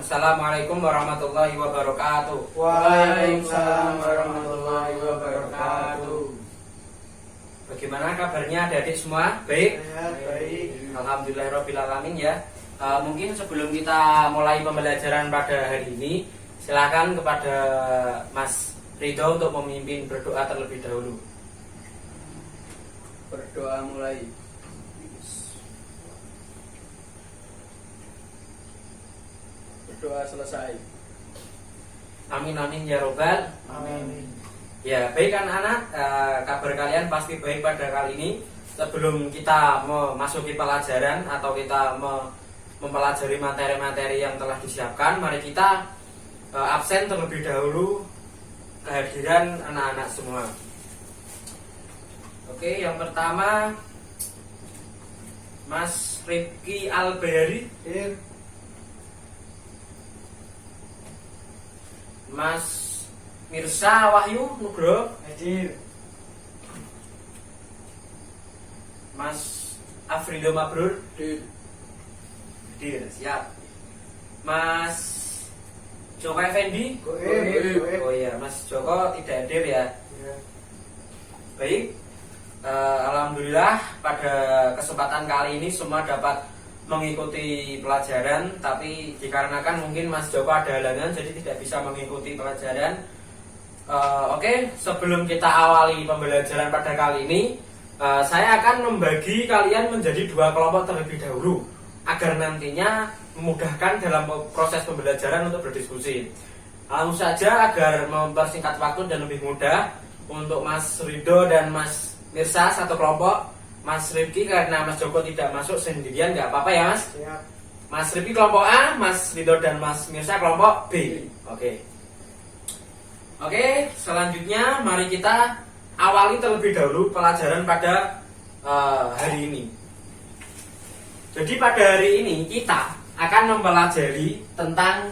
Assalamualaikum warahmatullahi wabarakatuh. Waalaikumsalam warahmatullahi wabarakatuh. Bagaimana kabarnya adik-adik semua? Baik? Baik. Alhamdulillahirrahmanirrahim ya. Mungkin sebelum kita mulai pembelajaran pada hari ini, silakan kepada Mas Ridho untuk memimpin berdoa terlebih dahulu. Berdoa mulai. Berdoa selesai. Amin amin ya robbal. Amin. Ya, baik anak-anak, kabar kalian pasti baik pada kali ini. Sebelum kita memasuki pelajaran atau kita mempelajari materi-materi yang telah disiapkan, mari kita absen terlebih dahulu kehadiran anak-anak semua. Oke, yang pertama Mas Rifki Albehari, Mas Mirsa Wahyu Nugroho, Hadir. Mas Afrindo Mabrur, hadir, siap. Mas Joko Effendi, oh iya, Mas Joko tidak hadir ya. Baik, alhamdulillah pada kesempatan kali ini semua dapat mengikuti pelajaran, tapi dikarenakan mungkin Mas Joko ada halangan jadi tidak bisa mengikuti pelajaran. Oke, sebelum kita awali pembelajaran pada kali ini, saya akan membagi kalian menjadi dua kelompok terlebih dahulu agar nantinya memudahkan dalam proses pembelajaran untuk berdiskusi. Langsung saja agar mempersingkat waktu dan lebih mudah, untuk Mas Ridho dan Mas Mirsa satu kelompok, Mas Rifki karena Mas Joko tidak masuk sendirian nggak apa-apa ya Mas. Siap. Mas Rifki kelompok A, Mas Ridho dan Mas Mirsa kelompok B. Oke, selanjutnya mari kita awali terlebih dahulu pelajaran pada hari ini. Jadi pada hari ini kita akan mempelajari tentang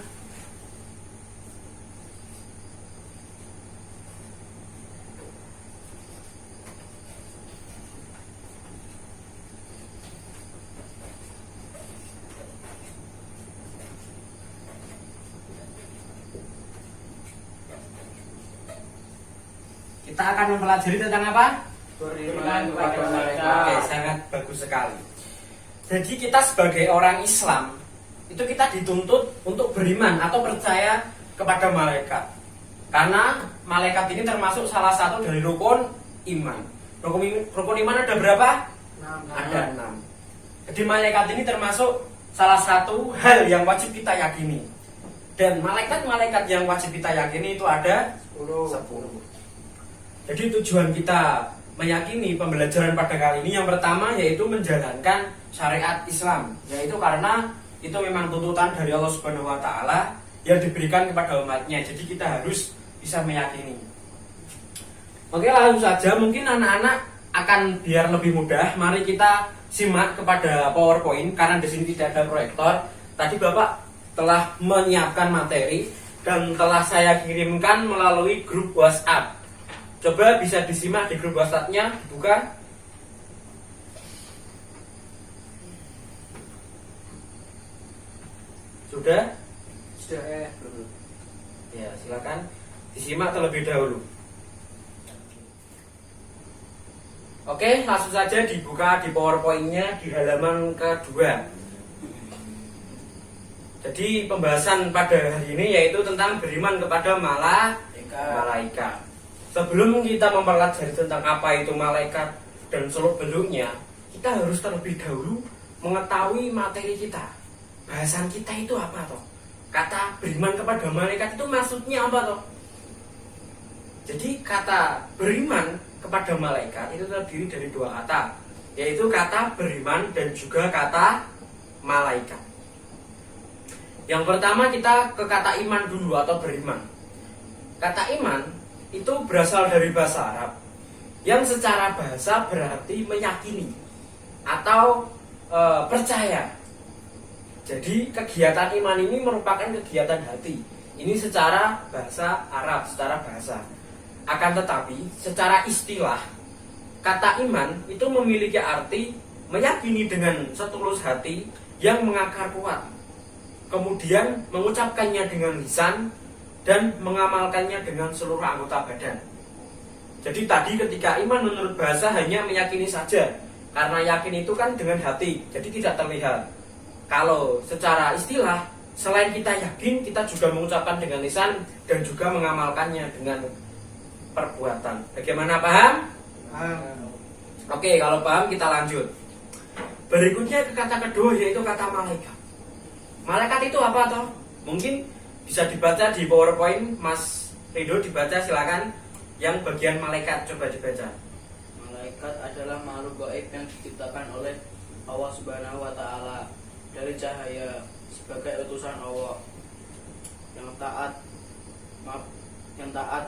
apa? Beriman kepada mereka. Oke, sangat bagus sekali. Jadi kita sebagai orang Islam itu kita dituntut untuk beriman atau percaya kepada malaikat. Karena malaikat ini termasuk salah satu dari rukun iman. Rukun iman ada berapa? 6. Ada 6. Jadi malaikat ini termasuk salah satu hal yang wajib kita yakini. Dan malaikat-malaikat yang wajib kita yakini itu ada 10. Jadi tujuan kita meyakini pembelajaran pada kali ini yang pertama yaitu menjalankan syariat Islam, yaitu karena itu memang tuntutan dari Allah Subhanahu wa taala yang diberikan kepada umatnya. Jadi kita harus bisa meyakini. Oke, langsung saja, mungkin anak-anak akan biar lebih mudah, mari kita simak kepada PowerPoint karena di sini tidak ada proyektor. Tadi Bapak telah menyiapkan materi dan telah saya kirimkan melalui grup WhatsApp. Coba bisa disimak di grup WhatsApp-nya, buka. Sudah? Sudah. Ya, silakan disimak terlebih dahulu. Oke, langsung saja dibuka di PowerPoint-nya di halaman kedua. Jadi pembahasan pada hari ini yaitu tentang beriman kepada malaikat. Sebelum kita mempelajari tentang apa itu malaikat dan seluk-beluknya, kita harus terlebih dahulu mengetahui materi kita. Bahasan kita itu apa toh? Kata beriman kepada malaikat itu maksudnya apa toh? Jadi kata beriman kepada malaikat itu terdiri dari dua kata, yaitu kata beriman dan juga kata malaikat. Yang pertama kita ke kata iman dulu atau beriman. Kata iman itu berasal dari bahasa Arab yang secara bahasa berarti meyakini atau percaya. Jadi kegiatan iman ini merupakan kegiatan hati. Ini secara bahasa Arab, secara bahasa. Akan tetapi secara istilah kata iman itu memiliki arti meyakini dengan setulus hati yang mengakar kuat. kemudian mengucapkannya dengan lisan, dan mengamalkannya dengan seluruh anggota badan. Jadi tadi ketika iman menurut bahasa hanya meyakini saja, karena yakin itu kan dengan hati, jadi tidak terlihat. Kalau secara istilah, selain kita yakin, kita juga mengucapkan dengan lisan dan juga mengamalkannya dengan perbuatan. Bagaimana, paham? Oke, kalau paham kita lanjut. Berikutnya ke kata kedua, yaitu kata malaikat. Malaikat itu apa toh? Mungkin bisa dibaca di PowerPoint, Mas Rido dibaca silakan. Yang bagian malaikat coba dibaca. Malaikat adalah makhluk gaib yang diciptakan oleh Allah Subhanahu wa taala dari cahaya sebagai utusan Allah yang taat,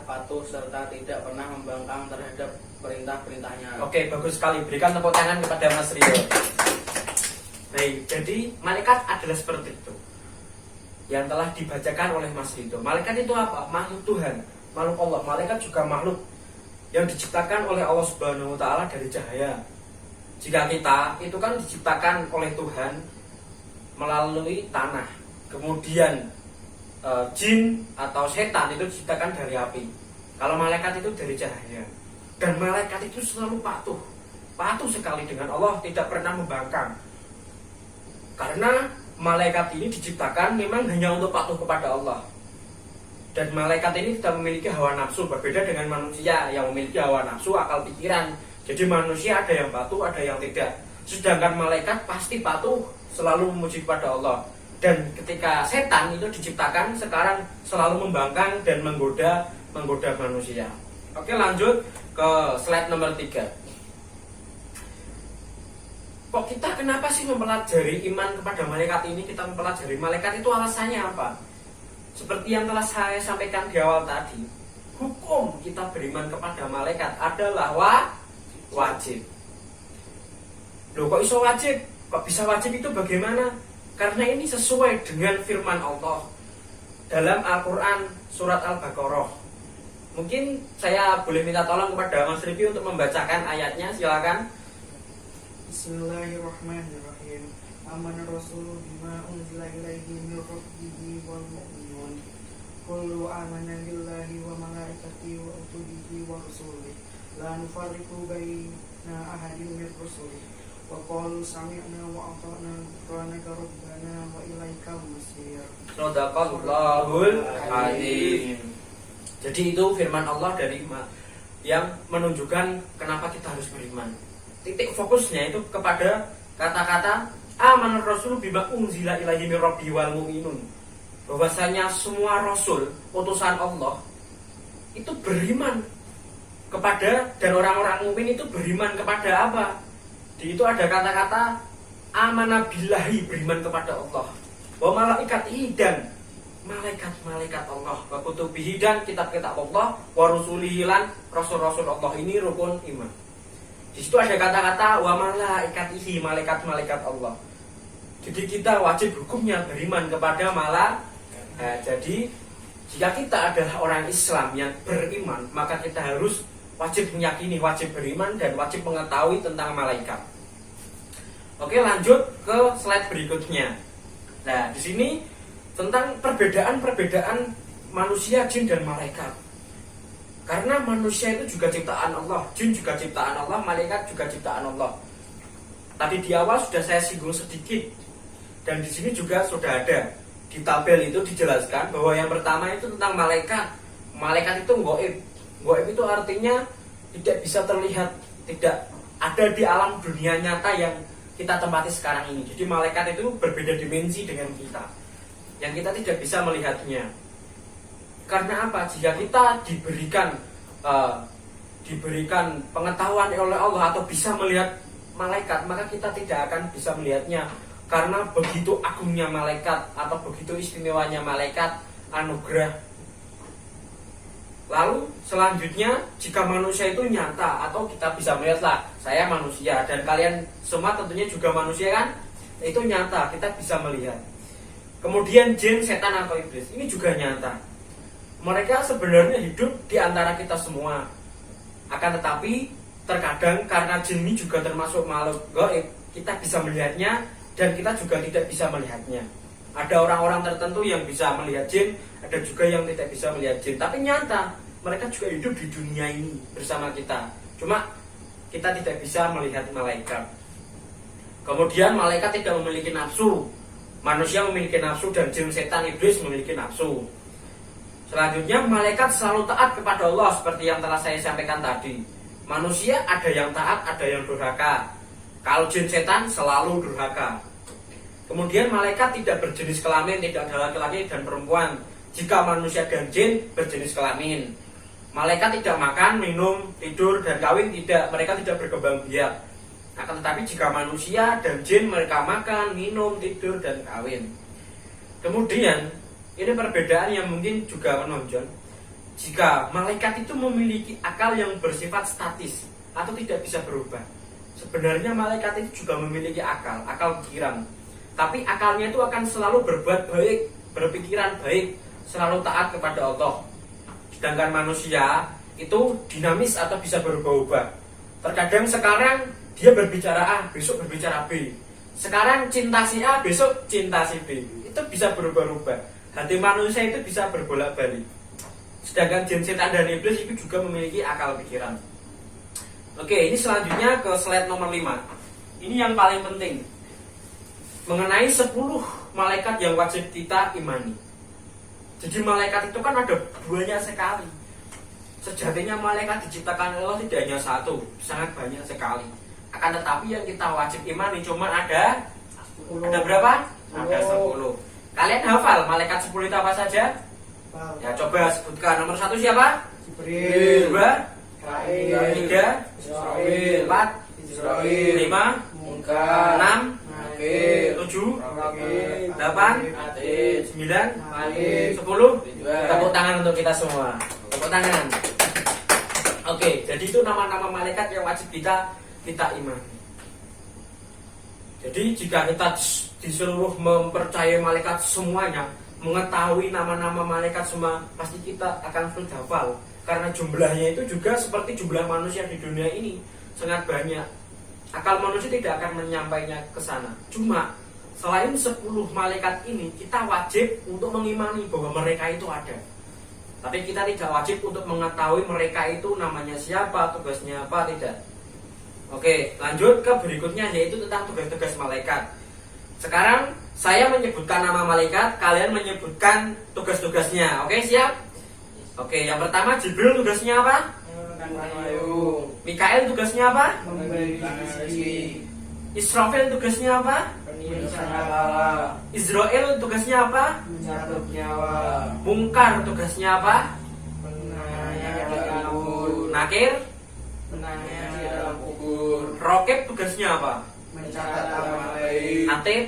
patuh serta tidak pernah membangkang terhadap perintah-perintahnya. Oke, bagus sekali. Berikan tepuk tangan kepada Mas Rido. Baik, jadi malaikat adalah seperti itu yang telah dibacakan oleh Mas Rido. Malaikat itu apa? Makhluk Tuhan, makhluk Allah. Malaikat juga makhluk yang diciptakan oleh Allah Subhanahu wa taala dari cahaya. Jika kita itu kan diciptakan oleh Tuhan melalui tanah. Kemudian jin atau setan itu diciptakan dari api. Kalau malaikat itu dari cahaya. Dan malaikat itu selalu patuh sekali dengan Allah, tidak pernah membangkang. Karena malaikat ini diciptakan memang hanya untuk patuh kepada Allah. Dan malaikat ini tidak memiliki hawa nafsu, berbeda dengan manusia yang memiliki hawa nafsu, akal pikiran. Jadi manusia ada yang patuh, ada yang tidak. Sedangkan malaikat pasti patuh, selalu memuji kepada Allah. Dan ketika setan itu diciptakan sekarang selalu membangkang dan menggoda manusia. Oke, lanjut ke slide nomor 3. Kok kita kenapa sih mempelajari iman kepada malaikat ini? Kita mempelajari malaikat itu alasannya apa? Seperti yang telah saya sampaikan di awal tadi, hukum kita beriman kepada malaikat adalah wajib. Loh, kok iso wajib? Kok bisa wajib itu bagaimana? Karena ini sesuai dengan firman Allah dalam Al-Quran surat Al-Baqarah. Mungkin saya boleh minta tolong kepada Mas Rifi untuk membacakan ayatnya, silakan. Bismillahirrahmanirrahim. Amana rasulu bima unzila ilaihi min rabbihi wal mu'minun. Kullu amana billahi wa malaikatihi wa kutubihi wa rusulihi. La nufarriqu baina ahadin min rusulihi. Wa qalu sami'na wa ata'na ghufranaka rabbana wa ilaikal masir. Shadaqallahul azim. Jadi itu firman Allah dari yang menunjukkan kenapa kita harus beriman. Titik fokusnya itu kepada kata-kata amanar rasul bima unzila ilaihi min rabbihi wal mu'minun. Bahwasanya semua rasul utusan Allah itu beriman kepada, dan orang-orang mukmin itu beriman kepada apa? Di itu ada kata-kata amanah billahi, beriman kepada Allah. Wa malaikatihi, dan malaikat-malaikat Allah, wa kutubihi, dan kitab-kitab Allah, wa rusulihi, lan rasul-rasul Allah. Ini rukun iman. Di situ ada kata-kata wa malaikatihi, malaikat-malaikat Allah. Jadi kita wajib hukumnya beriman kepada jadi jika kita adalah orang Islam yang beriman, maka kita harus wajib meyakini, wajib beriman, dan wajib mengetahui tentang malaikat. Oke, lanjut ke slide berikutnya. Nah, di sini tentang perbedaan-perbedaan manusia, jin, dan malaikat. Karena manusia itu juga ciptaan Allah, jin juga ciptaan Allah, malaikat juga ciptaan Allah. Tadi di awal sudah saya singgung sedikit, dan di sini juga sudah ada di tabel itu dijelaskan bahwa yang pertama itu tentang malaikat. Malaikat itu gaib. Gaib itu artinya tidak bisa terlihat, tidak ada di alam dunia nyata yang kita tempati sekarang ini. Jadi malaikat itu berbeda dimensi dengan kita, yang kita tidak bisa melihatnya. Karena apa? Jika kita diberikan pengetahuan oleh Allah atau bisa melihat malaikat, maka kita tidak akan bisa melihatnya. Karena begitu agungnya malaikat atau begitu istimewanya malaikat, anugerah. Lalu selanjutnya, jika manusia itu nyata atau kita bisa melihatlah, saya manusia dan kalian semua tentunya juga manusia kan, itu nyata, kita bisa melihat. Kemudian jin, setan atau iblis, ini juga nyata. Mereka sebenarnya hidup di antara kita semua. Akan tetapi terkadang karena jin ini juga termasuk makhluk gaib, kita bisa melihatnya dan kita juga tidak bisa melihatnya. Ada orang-orang tertentu yang bisa melihat jin, ada juga yang tidak bisa melihat jin. Tapi nyata, mereka juga hidup di dunia ini bersama kita. Cuma kita tidak bisa melihat malaikat. Kemudian malaikat tidak memiliki nafsu. Manusia memiliki nafsu dan jin, setan, iblis memiliki nafsu. Selanjutnya, malaikat selalu taat kepada Allah seperti yang telah saya sampaikan tadi. Manusia ada yang taat, ada yang durhaka. Kalau jin, setan selalu durhaka. Kemudian malaikat tidak berjenis kelamin, tidak ada laki-laki dan perempuan. Jika manusia dan jin berjenis kelamin, malaikat tidak makan, minum, tidur, dan kawin tidak. Mereka tidak berkembang biak. Akan tetapi jika manusia dan jin mereka makan, minum, tidur, dan kawin. Kemudian ini perbedaan yang mungkin juga menonjol. Jika malaikat itu memiliki akal yang bersifat statis atau tidak bisa berubah. Sebenarnya malaikat itu juga memiliki akal pikiran. Tapi akalnya itu akan selalu berbuat baik, berpikiran baik, selalu taat kepada Allah. Sedangkan manusia itu dinamis atau bisa berubah-ubah. Terkadang sekarang dia berbicara A, besok berbicara B. Sekarang cinta si A, besok cinta si B. Itu bisa berubah-ubah. Hati manusia itu bisa berbolak-balik. Sedangkan jin, setan, dan iblis itu juga memiliki akal pikiran. Oke, ini selanjutnya ke slide nomor 5. Ini yang paling penting. Mengenai 10 malaikat yang wajib kita imani. Jadi malaikat itu kan ada banyak sekali. Sejatinya malaikat diciptakan Allah tidak hanya satu, sangat banyak sekali. Akan tetapi yang kita wajib imani cuma ada 10. Ada berapa? Ada 10. Kalian hafal malaikat 10 itu apa saja? Ya coba sebutkan. Nomor 1 siapa? Jibril, 2, Mikail, 3, Israil, 4, Israil, 5, Munkar, 6, Nakir, 7, Rakir, 8, Atid, 9, Malik, 10. Ridwan. Tepuk tangan untuk kita semua. Tepuk tangan. Oke, jadi itu nama-nama malaikat yang wajib kita imani. Jadi jika kita disuruh mempercayai malaikat semuanya, mengetahui nama-nama malaikat semua, pasti kita akan sulit hafal. Karena jumlahnya itu juga seperti jumlah manusia di dunia ini, sangat banyak. Akal manusia tidak akan menyampaikannya ke sana. Cuma selain 10 malaikat ini, kita wajib untuk mengimani bahwa mereka itu ada. Tapi kita tidak wajib untuk mengetahui mereka itu namanya siapa, tugasnya apa, tidak. Oke, lanjut ke berikutnya, yaitu tentang tugas-tugas malaikat. Sekarang saya menyebutkan nama malaikat, kalian menyebutkan tugas-tugasnya. Oke, siap? Oke, yang pertama Jibril tugasnya apa? Payung, Mikail tugasnya apa? memberi rezeki, Israfil tugasnya apa? penyelesaian bala, Israel tugasnya apa? mencabut nyawa, Munkar tugasnya apa? menanya di kubur, Nakir, menanya di dalam kubur, Rokib tugasnya apa? mencatat amal amal baik, Atid,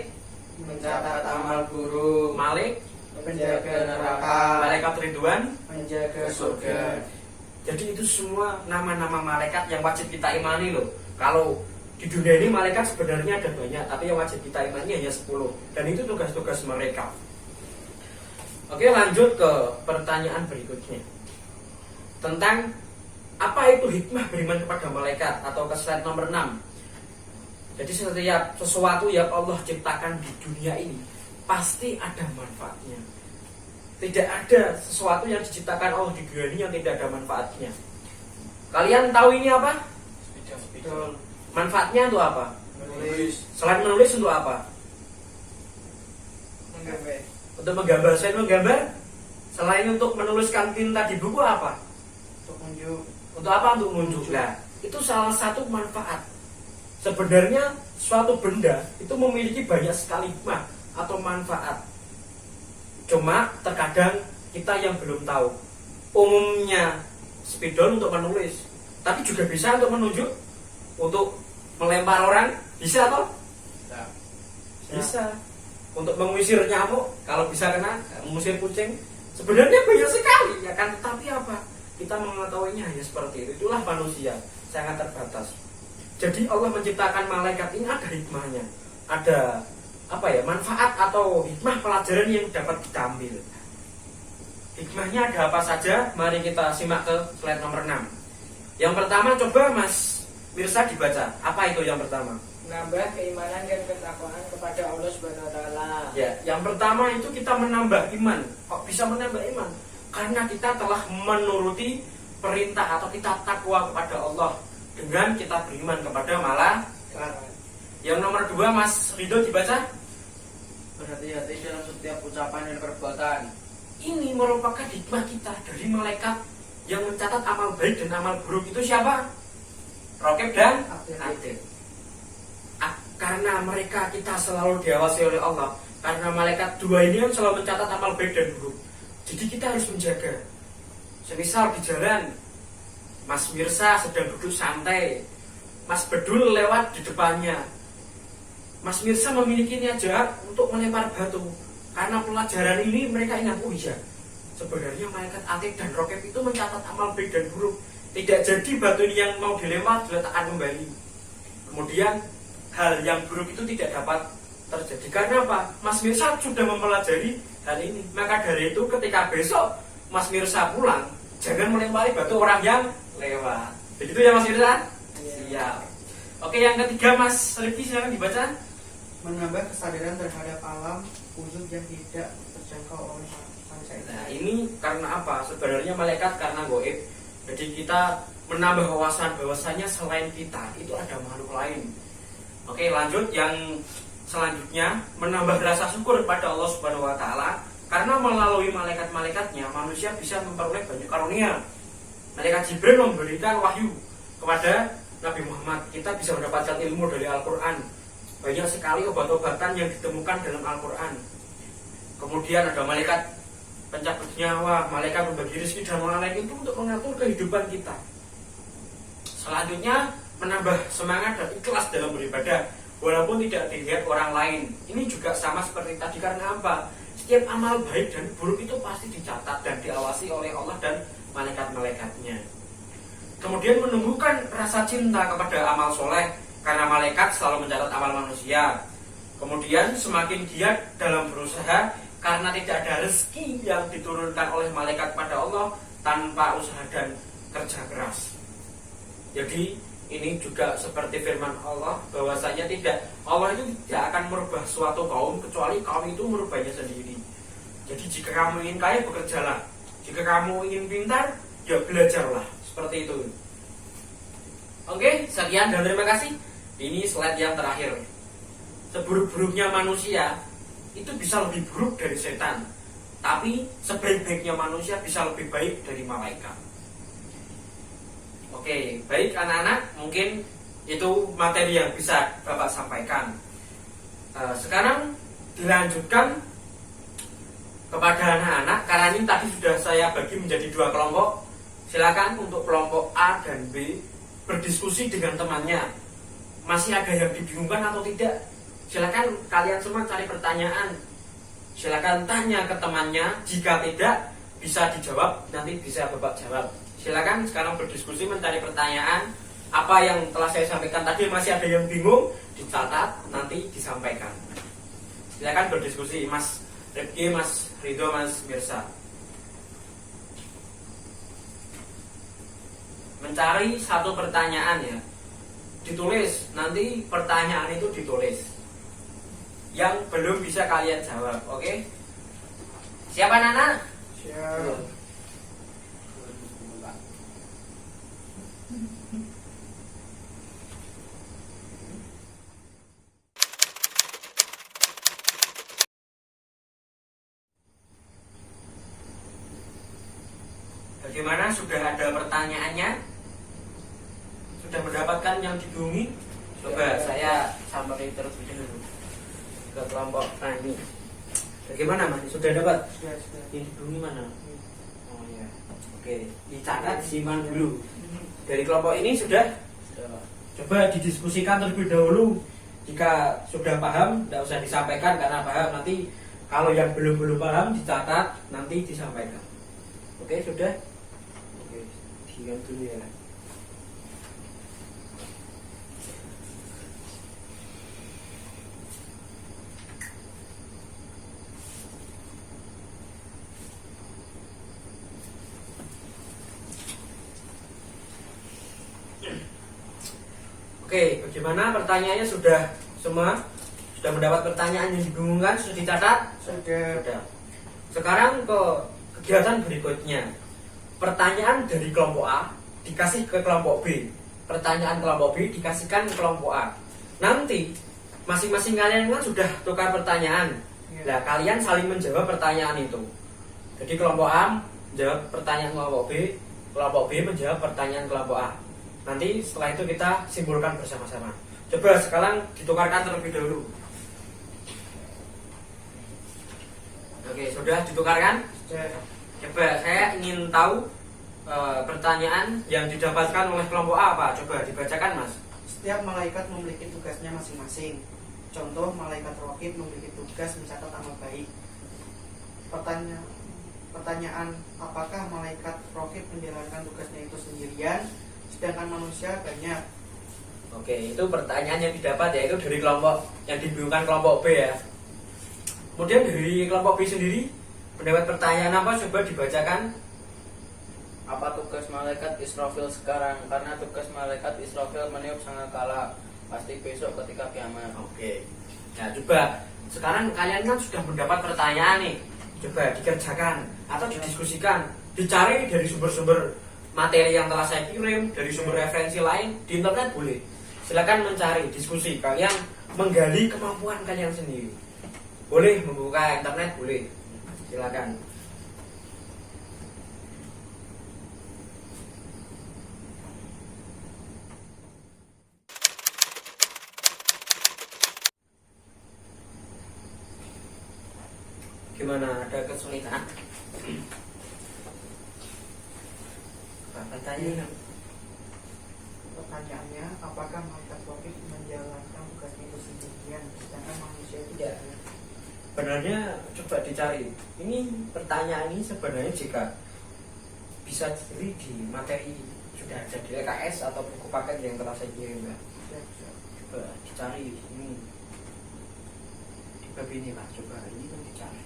mencatat amal buruk, Malik, menjaga neraka, Malaikat Ridwan. menjaga surga. Jadi itu semua nama-nama malaikat yang wajib kita imani loh. Kalau di dunia ini malaikat sebenarnya ada banyak, tapi yang wajib kita imani hanya 10. Dan itu tugas-tugas mereka. Oke, lanjut ke pertanyaan berikutnya. Tentang apa itu hikmah beriman kepada malaikat, atau ke slide nomor 6. Jadi setiap sesuatu yang Allah ciptakan di dunia ini pasti ada manfaatnya. Tidak ada sesuatu yang diciptakan Allah di dunia ini yang tidak ada manfaatnya. Kalian tahu ini apa? betul, Manfaatnya untuk apa? menulis, Selain menulis untuk apa? menggambar, Untuk menggambar. Selain menggambar, selain untuk menuliskan tinta di buku apa? untuk unjuk, Untuk apa? Untuk menunjuk. Nah, itu salah satu manfaat. Sebenarnya suatu benda itu memiliki banyak sekali hikmah atau manfaat. Cuma terkadang kita yang belum tahu. Umumnya spidol untuk menulis, tapi juga bisa untuk menunjuk, untuk melempar orang, bisa toh? Bisa. Untuk mengusir nyamuk, kalau bisa kena, mengusir kucing. Sebenarnya banyak sekali, ya kan? Tapi apa? Kita mengetahuinya hanya seperti itu. Itulah manusia, sangat terbatas. Jadi Allah menciptakan malaikat ini ada hikmahnya. Ada apa ya, manfaat atau hikmah pelajaran yang dapat kita ambil. Hikmahnya ada apa saja? Mari kita simak ke slide nomor 6. Yang pertama, coba Mas Mirsa dibaca. Apa itu yang pertama? menambah keimanan dan ketakwaan kepada Allah Subhanahu wa taala. Ya, yang pertama itu kita menambah iman. Kok bisa menambah iman? Karena kita telah menuruti perintah atau kita takwa kepada Allah dengan kita beriman kepada malaikat. Yang nomor 2 Mas Rido dibaca. Berhati-hati dalam setiap ucapan dan perbuatan. Ini merupakan hikmah kita dari malaikat yang mencatat amal baik dan amal buruk itu siapa? Rokib dan Atid. Karena mereka kita selalu diawasi oleh Allah. Karena malaikat 2 ini yang selalu mencatat amal baik dan buruk. Jadi kita harus menjaga. Semisal di jalan Mas Mirsa sedang duduk santai, Mas Bedul lewat di depannya, Mas Mirsa memiliki niat jahat untuk melempar batu. Karena pelajaran ini mereka ingat, oh iya, sebenarnya malaikat Atid dan Rokib itu mencatat amal baik dan buruk. Tidak jadi batu ini yang mau dilempar diletakkan kembali. Kemudian hal yang buruk itu tidak dapat terjadi. Karena apa? Mas Mirsa sudah mempelajari hal ini. Maka dari itu ketika besok Mas Mirsa pulang, jangan melempari batu orang yang lewat. Begitu ya Mas Mirsa? Siap. Oke, yang ketiga Mas Rifki silakan dibaca. Menambah kesadaran terhadap alam wujud yang tidak terjangkau oleh manusia. Nah, ini karena apa? Sebenarnya malaikat karena goib. Jadi kita menambah wawasan bahwasanya selain kita itu ada makhluk lain. Oke, lanjut yang selanjutnya, menambah rasa syukur kepada Allah Subhanahu wa taala karena melalui malaikat-malaikatnya manusia bisa memperoleh banyak karunia. Malaikat Jibril memberikan wahyu kepada Nabi Muhammad. Kita bisa mendapatkan ilmu dari Al-Qur'an. Banyak sekali obat-obatan yang ditemukan dalam Al-Qur'an. Kemudian ada malaikat pencabut nyawa, malaikat membagi rezeki dan lain-lain itu untuk mengatur kehidupan kita. Selanjutnya, menambah semangat dan ikhlas dalam beribadah walaupun tidak dilihat orang lain. Ini juga sama seperti tadi. Karena apa? Setiap amal baik dan buruk itu pasti dicatat dan diawasi oleh Allah dan malaikat-malaikatnya. Kemudian menumbuhkan rasa cinta kepada amal soleh karena malaikat selalu mencatat amal manusia. Kemudian semakin giat dalam berusaha karena tidak ada rezeki yang diturunkan oleh malaikat pada Allah tanpa usaha dan kerja keras. Jadi ini juga seperti firman Allah bahwasanya Allah itu tidak akan merubah suatu kaum kecuali kaum itu merubahnya sendiri. Jadi jika kamu ingin kaya, bekerjalah. Jika kamu ingin pintar, ya belajarlah. Seperti itu. Oke, sekian dan terima kasih. Ini slide yang terakhir. Seburuk-buruknya manusia itu bisa lebih buruk dari setan, tapi sebaik-baiknya manusia bisa lebih baik dari malaikat. Oke, baik anak-anak, mungkin itu materi yang bisa Bapak sampaikan. Sekarang dilanjutkan kepada anak-anak, karena ini tadi sudah saya bagi menjadi 2 kelompok. Silakan untuk kelompok A dan B berdiskusi dengan temannya. Masih ada yang dibingungkan atau tidak? Silakan kalian semua cari pertanyaan. Silakan tanya ke temannya. Jika tidak bisa dijawab, nanti bisa Bapak jawab. Silakan sekarang berdiskusi, mencari pertanyaan. Apa yang telah saya sampaikan tadi masih ada yang bingung, dicatat, nanti disampaikan. Silakan berdiskusi, Mas Rifki, Mas Ridho, Mas Mirsa. Mencari satu pertanyaan ya, ditulis. Nanti pertanyaan itu ditulis yang belum bisa kalian jawab. Oke? Siapa Nana? Siap. Bagaimana? Sudah ada pertanyaannya? Sudah mendapatkan yang dibingungi? Coba saya sampaikan terlebih dahulu ke kelompok tani. Bagaimana Mas? Sudah dapat? Sudah. Yang dibingungi mana? Oh ya. Oke, dicatat, simpan dulu. Dari kelompok ini sudah? Coba didiskusikan terlebih dahulu. Jika sudah paham, tidak usah disampaikan karena paham. Nanti kalau yang belum paham dicatat, nanti disampaikan. Oke, sudah? Oke, diam dulu ya. Oke, Oke, bagaimana pertanyaannya sudah semua? Sudah mendapat pertanyaan yang dibingungkan? Sudah dicatat? Sudah. Sekarang ke kegiatan berikutnya. Pertanyaan dari kelompok A dikasih ke kelompok B. Pertanyaan kelompok B dikasihkan ke kelompok A. Nanti masing-masing kalian kan sudah tukar pertanyaan. Ya. Nah, kalian saling menjawab pertanyaan itu. Jadi kelompok A menjawab pertanyaan kelompok B menjawab pertanyaan kelompok A. Nanti setelah itu kita simpulkan bersama-sama. Coba sekarang ditukarkan terlebih dahulu. Oke, sudah ditukarkan? Sudah. Coba saya ingin tahu pertanyaan yang didapatkan oleh kelompok A apa? Coba dibacakan, Mas. Setiap malaikat memiliki tugasnya masing-masing. Contoh, malaikat raqib memiliki tugas mencatat amal baik. Pertanyaan, apakah malaikat raqib menjalankan tugasnya itu sendirian, sedangkan manusia banyak? Oke, itu pertanyaan yang didapat yaitu dari kelompok yang dibingungkan kelompok B ya. Kemudian dari kelompok B sendiri mendapat pertanyaan apa? Coba dibacakan. Apa tugas malaikat Israfil sekarang? Karena tugas malaikat Israfil meniup sangkakala, pasti besok ketika kiamat. Oke. Nah, coba sekarang kalian kan sudah mendapat pertanyaan nih. Coba dikerjakan atau didiskusikan, dicari dari sumber-sumber materi yang telah saya kirim, dari sumber referensi lain di internet boleh. Silakan mencari, diskusi, kalian menggali kemampuan kalian sendiri. Boleh membuka internet, boleh. Silakan. Gimana, ada kesulitan? Pertanyaan. Pertanyaannya, apakah malaikat raqib menjalankan tugasnya itu sendirian, sedangkan manusia itu Ya. banyak? Sebenarnya coba dicari. Ini pertanyaan ini sebenarnya jika bisa dicari di materi sudah ada di LKS atau buku paket yang telah saya kirim ya. Coba dicari ini di bab ini lah. Coba ini kan dicari.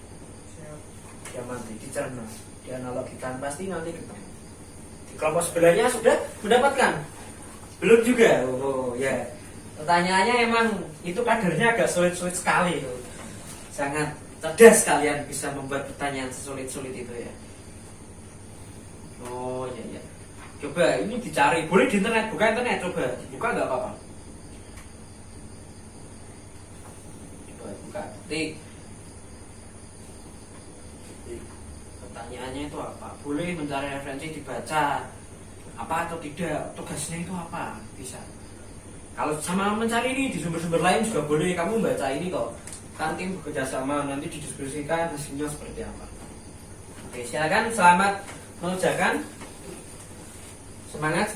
Diamati, dicerna, dianalogikan pasti nanti ketemu. Di kelompok sebelahnya sudah mendapatkan? Belum juga. Oh ya. Pertanyaannya emang itu kadarnya agak sulit-sulit sekali. Sangat cerdas kalian bisa membuat pertanyaan sesulit-sulit itu ya. Oh iya. Coba ini dicari, boleh di internet, buka internet, coba dibuka nggak apa-apa. Coba buka, ketik. Pertanyaannya itu apa? Boleh mencari referensi, dibaca apa atau tidak, tugasnya itu apa, bisa. Kalau sama mencari ini di sumber-sumber lain juga boleh, kamu baca ini kok. Kan tim bekerja sama, nanti didiskusikan hasilnya seperti apa. Oke, silakan, selamat mengerjakan. Semangat.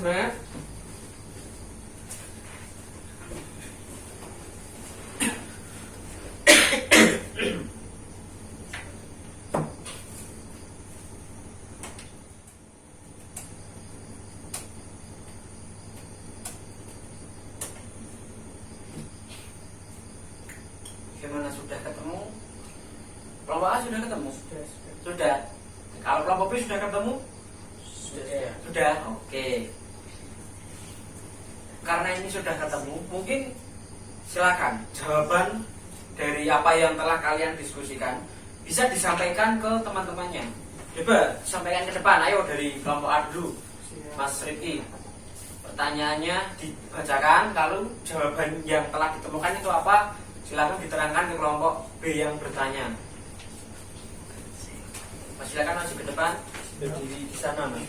Gimana, sudah ketemu? Kelompok A sudah ketemu? Sudah. Kalau kelompok B sudah ketemu? Sudah. Oke. Karena ini sudah ketemu, mungkin silakan jawaban dari apa yang telah kalian diskusikan bisa disampaikan ke teman-temannya. Coba sampaikan ke depan. Ayo dari kelompok A dulu, Mas Rifki. Pertanyaannya dibacakan, lalu jawaban yang telah ditemukan itu apa? Silakan diterangkan ke kelompok B yang bertanya. Mas, silakan maju ke depan, berdiri di sana, Mas.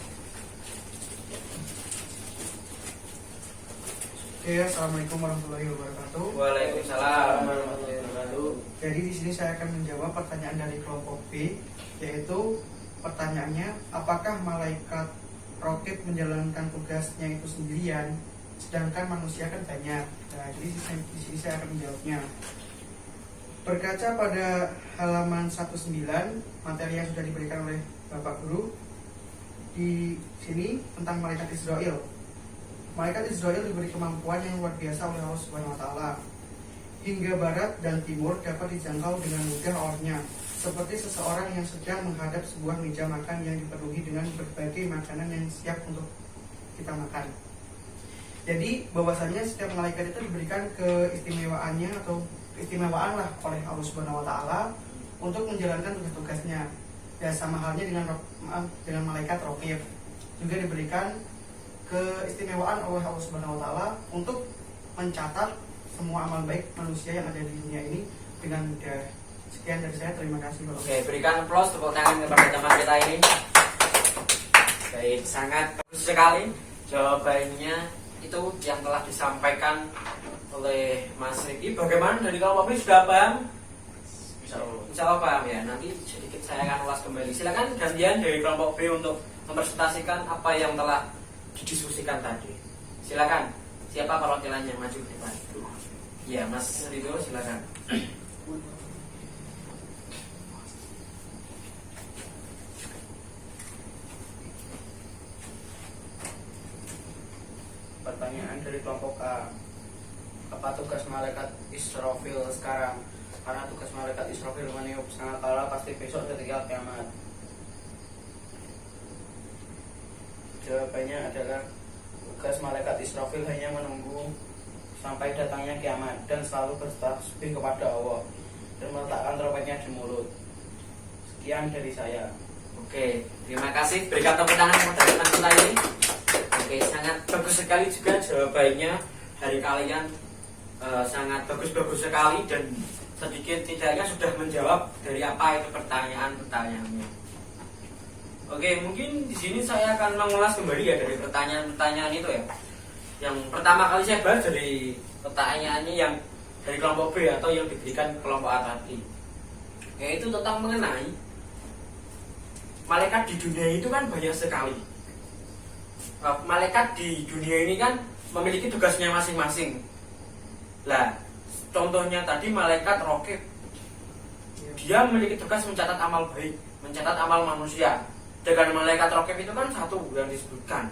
Oke, assalamualaikum warahmatullahi wabarakatuh. Waalaikumsalam warahmatullahi wabarakatuh. Jadi di sini saya akan menjawab pertanyaan dari kelompok B, yaitu pertanyaannya, apakah malaikat raqib menjalankan tugasnya itu sendirian, sedangkan manusia kan banyak. Nah, jadi di sini saya akan menjawabnya. Berkaca pada halaman 19, materi yang sudah diberikan oleh Bapak Guru, di sini tentang malaikat Israel. Malaikat Israel diberi kemampuan yang luar biasa oleh Allah Subhanahu wa taala. Hingga barat dan timur dapat dijangkau dengan mudah olehnya, seperti seseorang yang sedang menghadap sebuah meja makan yang dipenuhi dengan berbagai makanan yang siap untuk kita makan. Jadi bahwasanya setiap malaikat itu diberikan keistimewaannya atau keistimewaan lah oleh Allah Subhanahu wa taala untuk menjalankan tugas-tugasnya. Ya sama halnya dengan malaikat Raqib juga diberikan keistimewaan oleh Allah Subhanahu wa taala untuk mencatat semua amal baik manusia yang ada di dunia ini dengan mudah. Sekian dari saya, terima kasih. Oke, berikan aplaus tepuk tangan kepada teman kita ini. Baik, sangat bagus sekali jawabannya itu yang telah disampaikan oleh Mas Riki. Bagaimana dari kelompok B sudah paham? Insya Allah paham ya. Nanti sedikit saya akan ulas kembali. Silakan gantian dari kelompok B untuk mempresentasikan apa yang telah didiskusikan tadi. Silakan. Siapa perwakilannya maju ke depan? Ya, Mas Ridho, silakan. Pertanyaan dari kelompok A, apa tugas malaikat Israfil sekarang? Karena tugas malaikat Israfil meniup sangkakala pasti besok ketika kiamat. Jawabannya adalah tugas malaikat Israfil hanya menunggu sampai datangnya kiamat dan selalu bertasbih kepada Allah dan meletakkan trompetnya di mulut. Sekian dari saya. Oke, terima kasih. Berikan tepuk tangan kepada teman kita ini. Oke, sangat bagus sekali juga jawabannya dari kalian. Sangat bagus-bagus sekali dan sedikit tidaknya sudah menjawab dari apa itu pertanyaan-pertanyaannya. Oke, mungkin di sini saya akan mengulas kembali ya dari pertanyaan-pertanyaan itu ya. Yang pertama kali saya bahas dari pertanyaannya yang dari kelompok B atau yang diberikan kelompok A tadi, yaitu tentang mengenai malaikat di dunia itu kan banyak sekali. Malaikat di dunia ini kan memiliki tugasnya masing-masing. Lah, contohnya tadi malaikat Raqib, dia memiliki tugas mencatat amal baik, mencatat amal manusia. Dengan malaikat Raqib itu kan satu yang disebutkan.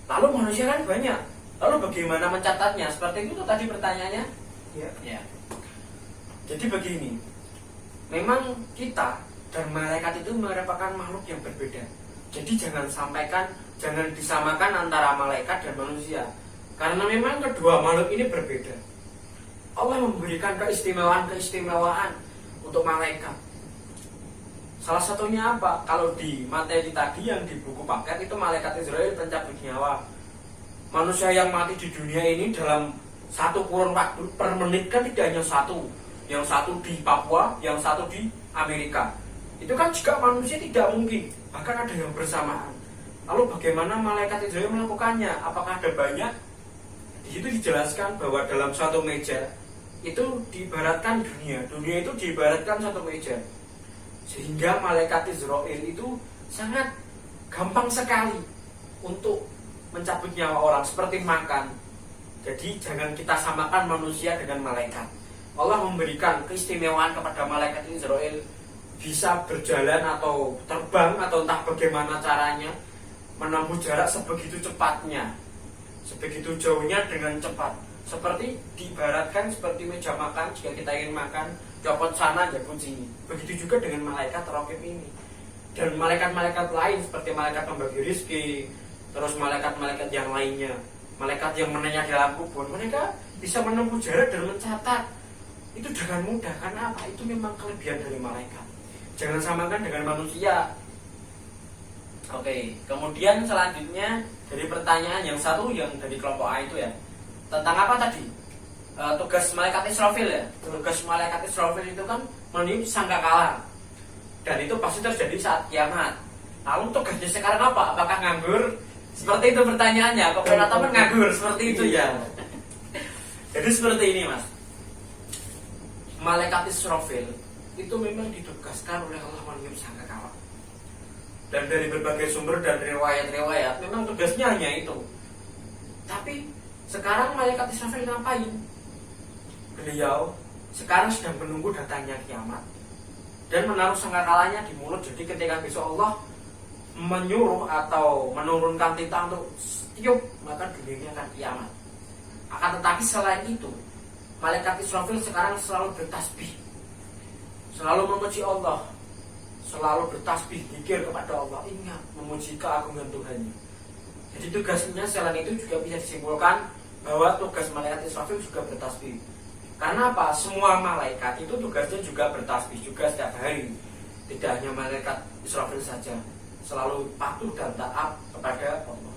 Lalu manusia kan banyak. Lalu bagaimana mencatatnya? Seperti itu tadi pertanyaannya. Ya. Jadi begini, memang kita dan malaikat itu merupakan makhluk yang berbeda. Jadi jangan disamakan antara malaikat dan manusia. Karena memang kedua makhluk ini berbeda. Allah memberikan keistimewaan untuk malaikat. Salah satunya apa? Kalau di materi tadi yang di buku paket itu malaikat Israel pencabut nyawa. Manusia yang mati di dunia ini dalam satu kurun waktu per menit kan tidak hanya satu. Yang satu di Papua, yang satu di Amerika. Itu kan juga manusia tidak mungkin. Bahkan ada yang bersamaan. Lalu bagaimana malaikat Israel melakukannya? Apakah ada banyak? Di situ dijelaskan bahwa dalam satu meja itu diibaratkan dunia. Dunia itu diibaratkan satu meja. Sehingga malaikat Israel itu sangat gampang sekali untuk mencabut nyawa orang seperti makan. Jadi jangan kita samakan manusia dengan malaikat. Allah memberikan keistimewaan kepada malaikat Israel bisa berjalan atau terbang atau entah bagaimana caranya menempuh jarak sebegitu cepatnya, sebegitu jauhnya dengan cepat. Seperti diibaratkan seperti meja makan, jika kita ingin makan copot sana jabut sini. Begitu juga dengan malaikat Raqib ini. Dan malaikat-malaikat lain seperti malaikat pembagi rezeki, terus malaikat-malaikat yang lainnya, malaikat yang menanya dalam kubur, mereka bisa menempuh jarak dan mencatat itu dengan mudah. Karena apa? Itu memang kelebihan dari malaikat. Jangan samakan dengan manusia. Oke, kemudian selanjutnya dari pertanyaan yang satu yang dari kelompok A itu ya, tentang apa tadi? Tugas malaikat Israfil ya. Tugas malaikat Israfil itu kan meniup sangkakala. Dan itu pasti terjadi saat kiamat. Lalu tugasnya sekarang apa? Apakah nganggur? Seperti itu pertanyaannya. Kok teman nganggur? Seperti itu ya. Jadi seperti ini mas. Malaikat Israfil itu memang ditugaskan oleh Allah meniup sangkakala. Dan dari berbagai sumber dan riwayat-riwayat memang tugasnya hanya itu. Tapi sekarang malaikat Israfil ngapain? Beliau sekarang sedang menunggu datangnya kiamat dan menaruh sangkakalanya di mulut. Jadi ketika besok Allah menyuruh atau menurunkan tintang untuk tiup, maka dunia ini akan kiamat. Akan tetapi selain itu, malaikat Israfil sekarang selalu bertasbih, selalu memuji Allah, selalu bertasbih, zikir kepada Allah, ingat memuji keagungan Tuhannya. Jadi tugasnya selain itu juga bisa disimpulkan bahwa tugas malaikat Israfil juga bertasbih. Karena apa? Semua malaikat itu tugasnya juga bertasbih juga setiap hari. Tidak hanya malaikat Israfil saja, selalu patuh dan taat kepada Allah.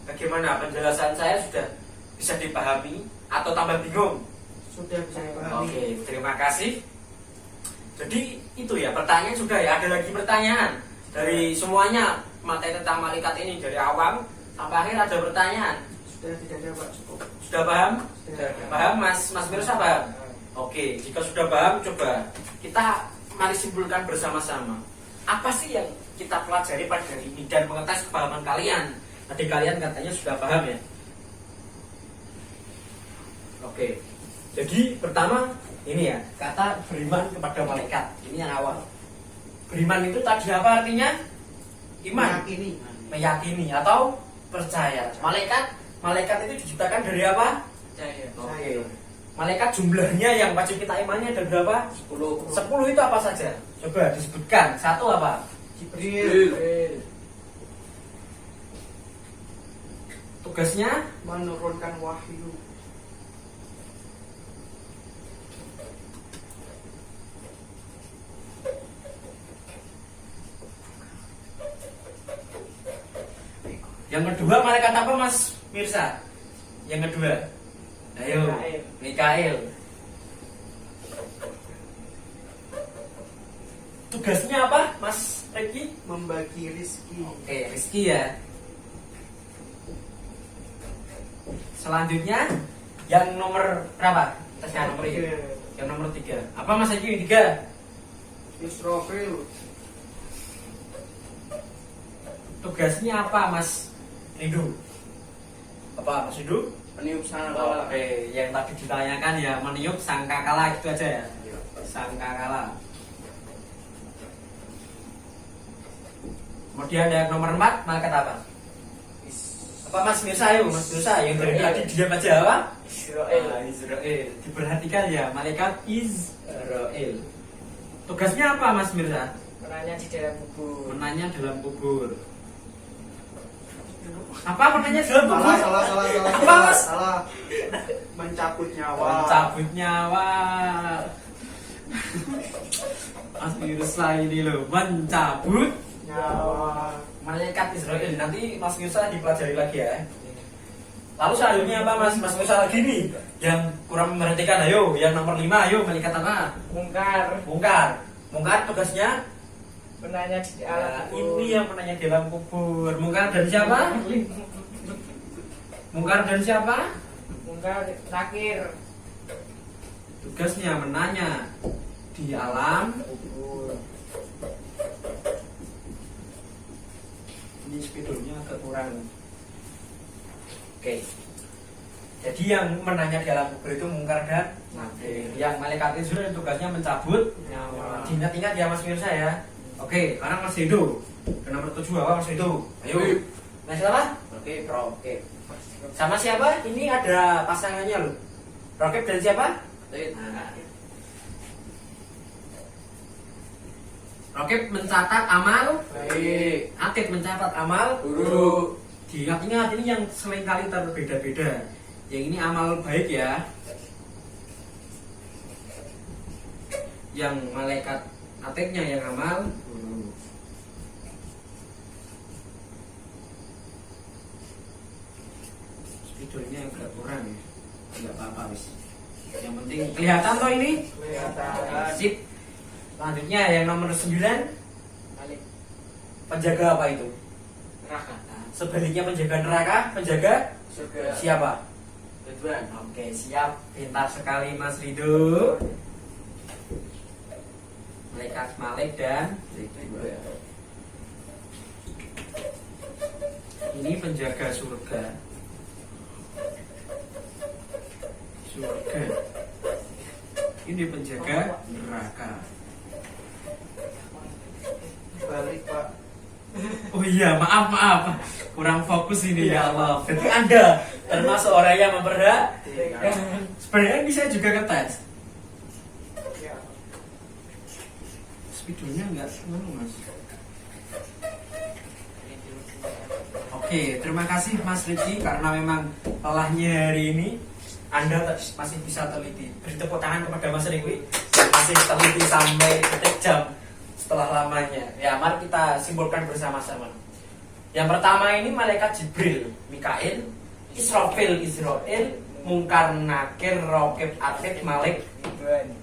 Bagaimana penjelasan saya sudah bisa dipahami atau tambah bingung? Sudah bisa dipahami. Oke, terima kasih. Jadi itu ya, pertanyaan sudah ya. Ada lagi pertanyaan dari semuanya materi tentang malaikat ini dari awam sampai akhir ada pertanyaan. Sudah tidak ada Pak, cukup. Sudah paham? Sudah. Paham Mas Mirsa paham? Oke, jika sudah paham coba kita mari simpulkan bersama-sama. Apa sih yang kita pelajari pada hari ini dan mengetes kepahaman kalian? Tadi kalian katanya sudah paham ya? Oke. Jadi pertama ini ya, kata beriman kepada malaikat. Ini yang awal. Beriman itu tadi apa artinya? Iman. Meyakini. Meyakini atau percaya. Malaikat itu diciptakan dari apa? Percaya. Oke. Malaikat jumlahnya yang wajib kita imani ada berapa? 10. 10 itu apa saja? Coba disebutkan. Satu apa? Jibril Tugasnya menurunkan wahyu. yang kedua malaikat apa Mas Mirsa? Yang kedua. Ayo, Mikail. Tugasnya apa Mas Reki? Membagi rizki. Oke, Rizky ya. Selanjutnya yang nomor berapa? Tesnya nomor ini. Yang nomor 3. Apa Mas Reki? 3. Israfil Tugasnya apa Mas Rindu? Apa Mas Rindu? Peniup sangkakala. Oke, yang tadi ditanyakan ya meniup sangkakala gitu aja ya. Sangkakala. Kemudian yang nomor 4 malaikat apa? Apa Mas Mirsa? Ayo Mas Mirsa yang dari tadi diam aja apa? Israel. Israel. Diperhatikan ya, malaikat Israel. Tugasnya apa Mas Mirsa? Menanya di dalam kubur. Menanya dalam kubur. Apa menanya dalam kubur? salah Apa Mas? salah mencabut nyawa. Mencabut nyawa. Mas Mirsa ini loh, mencabut nyawa. malaikat Israel. Nanti Mas Mirsa dipelajari lagi ya. Lalu selanjutnya apa Mas Mirsa lagi nih? Yang kurang memperhatikan, ayo. Yang nomor 5, ayo malaikat apa? Mungkar. Mungkar tugasnya Menanya di ya, alam kubur. ini yang menanya di dalam kubur. Mungkar dan siapa? Mungkar dan siapa? Mungkar nakir. Tugasnya menanya di alam Kubur. ini spidolnya agak kurang. Oke. Jadi yang menanya di alam kubur itu mungkar dan nakir. Yang malaikat Israel tugasnya mencabut nyawa. Diingat-ingat ya Mas Mirsa ya. Oke, sekarang Mas Rido. Ke nomor 7 apa Mas Rido? Ayo. Mas siapa? Oke, Roket. Sama siapa? Ini ada pasangannya loh. Rokib dan siapa? Nah. Rokib mencatat amal, Baik. Atid mencatat amal Buruk. Diingat-ingat ini yang seringkali terbeda-beda. Yang ini amal baik ya. Yang malaikat Atidnya yang amal buruk. Spidolnya agak kurang ya. Enggak apa-apa wis. Yang penting kelihatan toh ini? Kelihatan. Sip. Selanjutnya yang nomor 9, Malik. penjaga apa itu? Neraka. Sebaliknya penjaga neraka, penjaga Surga. siapa? Ridwan. Oke, siap. Pintar sekali Mas Rido. Malaikat Malik dan Ridwan. ini penjaga surga. Surga. Ini penjaga neraka. Balik Pak. Oh iya, maaf. Kurang fokus ini ya Allah. Berarti Anda termasuk orang yang memperhatikan. Sebenarnya bisa juga ngetes. Ya. Spidolnya enggak ngono, Mas. Oke, terima kasih Mas Rifki karena memang lelahnya hari ini Anda masih bisa teliti. Beri tepuk tangan kepada Mas Rifki yang masih teliti sampai detik jam setelah lamanya. Ya, mari kita simpulkan bersama-sama. Yang pertama ini malaikat Jibril, Mikail, Israfil, Israel, Mungkar, Nakir, Rokib, Atid, Malik, Ridwan.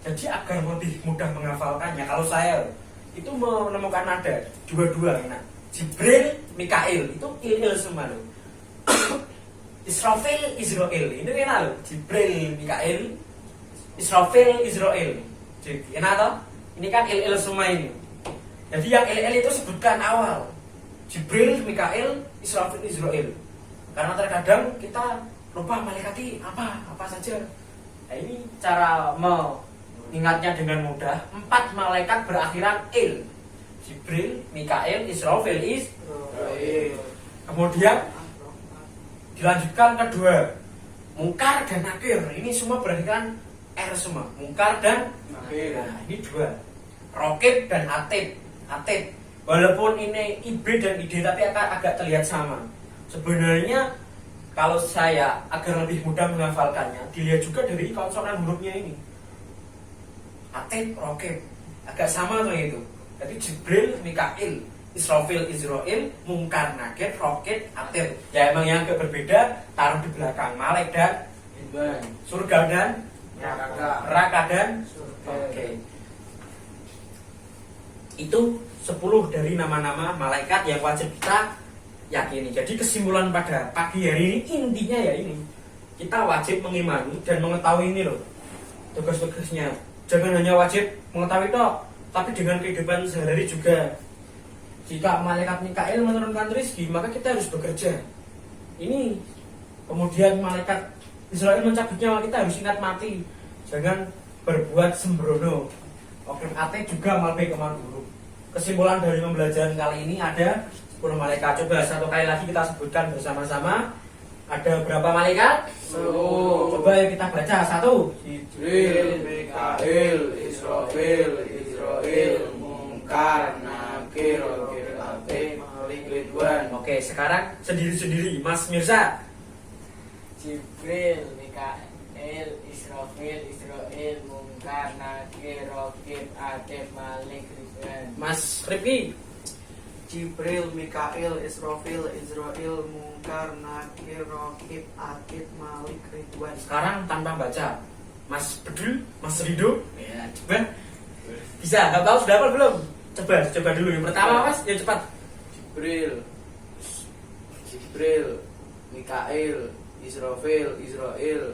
Jadi agar lebih mudah menghafalkannya, kalau saya itu menemukan ada dua-dua, nah, Jibril, Mikail itu il semua loh. Israfil, Israel ini enak loh. Jibril, Mikail, Israfil, Israel. Jadi enak toh? Ini kan il semua ini. Jadi yang il itu sebutkan awal. Jibril, Mikail, Israfil, Israel. Karena terkadang kita lupa malaikati apa saja. Nah, ini cara mengingatnya dengan mudah. 4 malaikat berakhiran il. Jibril, Mikail, Israfil, Israel. Kemudian dilanjutkan kedua, Mungkar dan Nakir. Ini semua berakhiran R semua. Mungkar dan Nakir. Nah, ini 2. Rokib dan Atid. Atid. Walaupun ini hibrid dan ide tapi akan agak terlihat sama. Sebenarnya kalau saya agar lebih mudah menghafalkannya, dilihat juga dari konsonan hurufnya ini. Atid, Rokib, agak sama tuh itu. Jadi Jibril, Mikail, Israfil, Israel, Mungkar, Nakir, Rokib, Atid. Ya emang yang agak berbeda taruh di belakang. Malek dan surga dan neraka dan surga. Oke. Itu 10 dari nama-nama malaikat yang wajib kita yakini. Jadi kesimpulan pada pagi hari ini intinya ya ini, kita wajib mengimani dan mengetahui ini loh tugas-tugasnya. Jangan hanya wajib mengetahui toh, tapi dengan kehidupan sehari-hari juga. Jika malaikat Mikail menurunkan rezeki, maka kita harus bekerja. Ini kemudian malaikat Israel mencabut nyawa, kita harus ingat mati. Jangan berbuat sembrono. Oke, Ate juga malbe kemana dulu. Kesimpulan dari pembelajaran kali ini ada 10 malaikat. Coba satu kali lagi kita sebutkan bersama-sama. Ada berapa malaikat? 10. Coba yuk kita baca. 1. Jibril, Mikail, Israfil, Israel, Mungkar, Nakir, Rokib, Atid, Malik, Ridwan. Oke, sekarang sendiri-sendiri. Mas Mirza. Jibril, Mikail, Israfil, Israel, Mungkar, Nakir, Rokib, Atid, Malik, Ridwan. Mas Rifki. Jibril, Mikail, Israfil, Israel, Mungkar, Nakir, Rokib, Atid, Malik, Ridwan. Sekarang tanpa baca. Mas Bedul, Mas Rido. Ya, coba. Bisa, nggak tahu sudah apa belum? Coba dulu. Yang pertama Mas, ya cepat. Jibril, Mikail, Israfil, Israel,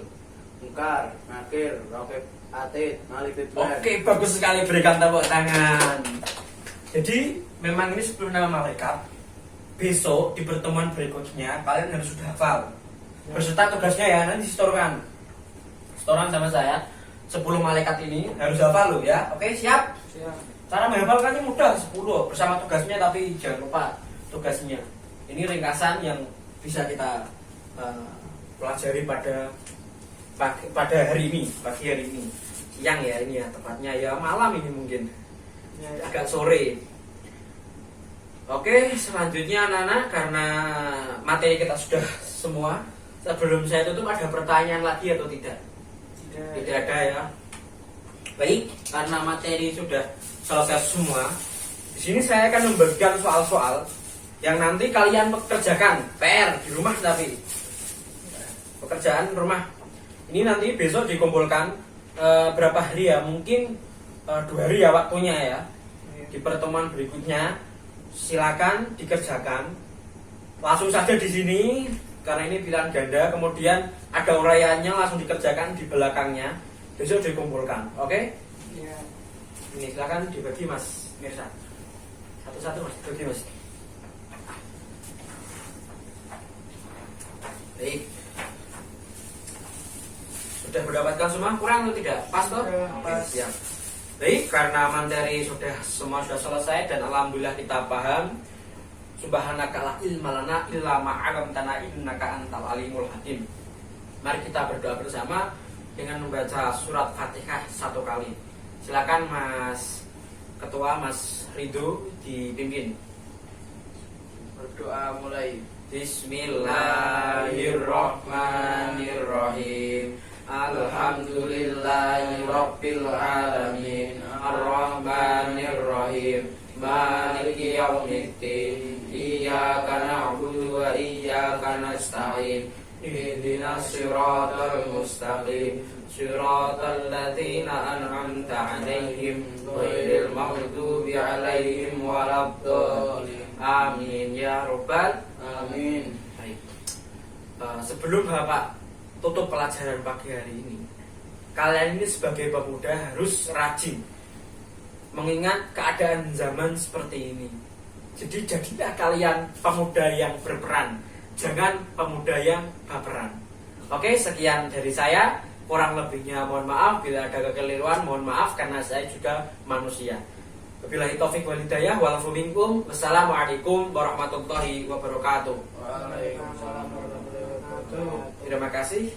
Mungkar, Nakir, Rokib, Atid, Malik, Ridwan. Oke, bagus sekali, berikan tepuk tangan. Jadi memang ini 10 nama malaikat. Besok di pertemuan berikutnya kalian harus sudah hafal. Beserta tugasnya ya, nanti setoran sama saya. 10 malaikat ini harus hafal loh ya. Oke, siap? Siap. Cara menghafalkannya mudah, 10 bersama tugasnya, tapi jangan lupa tugasnya. Ini ringkasan yang bisa kita pelajari pada hari ini, pagi hari ini. Siang ya ini ya, tepatnya ya malam ini mungkin. Agak sore. Oke, selanjutnya anak-anak, karena materi kita sudah semua, sebelum saya tutup ada pertanyaan lagi atau tidak? Tidak ada ya. Baik, karena materi sudah selesai semua, di sini saya akan membagikan soal-soal yang nanti kalian kerjakan, PR di rumah, tapi pekerjaan rumah. Ini nanti besok dikumpulkan berapa hari ya? Mungkin 2 hari ya waktunya ya. Di pertemuan berikutnya silakan dikerjakan. Langsung saja di sini karena ini pilihan ganda. Kemudian ada uraiannya, langsung dikerjakan di belakangnya. Besok dikumpulkan. Oke? Ya. Ini silakan dibagi Mas Mirza. Satu-satu Mas, bagi Mas. Baik. Sudah mendapatkan semua? Kurang atau tidak? Pas toh? Pas. Siap. Baik, karena materi semua sudah selesai dan alhamdulillah kita paham. Subhanaka la ilma lana illa ma 'allamtana innaka antal alimul hakim. Mari kita berdoa bersama dengan membaca surat Fatihah 1 kali. Silakan Mas Ketua, Mas Ridho dipimpin. Doa mulai. Bismillahirrahmanirrahim. Alhamdulillahirabbil alamin. Arrahmanirrahim. Maliki yaumiddin. Iyyaka na'budu wa iyyaka nasta'in. Ihdinas siratal mustaqim. Siratal ladzina an'amta 'alaihim ghairil maghdubi 'alaihim waladdallin. Amin ya rabbal Amin. baik. Sebelum Bapak tutup pelajaran pagi hari ini, kalian ini sebagai pemuda harus rajin mengingat keadaan zaman seperti ini. Jadi jadilah kalian pemuda yang berperan, jangan pemuda yang baperan. Oke, sekian dari saya. Kurang lebihnya mohon maaf, bila ada kekeliruan mohon maaf karena saya juga manusia. Wabillahi taufiq wal hidayah wal afu minkum. Wassalamualaikum warahmatullahi wabarakatuh. Waalaikumsalam warahmatullahi wabarakatuh. Terima kasih.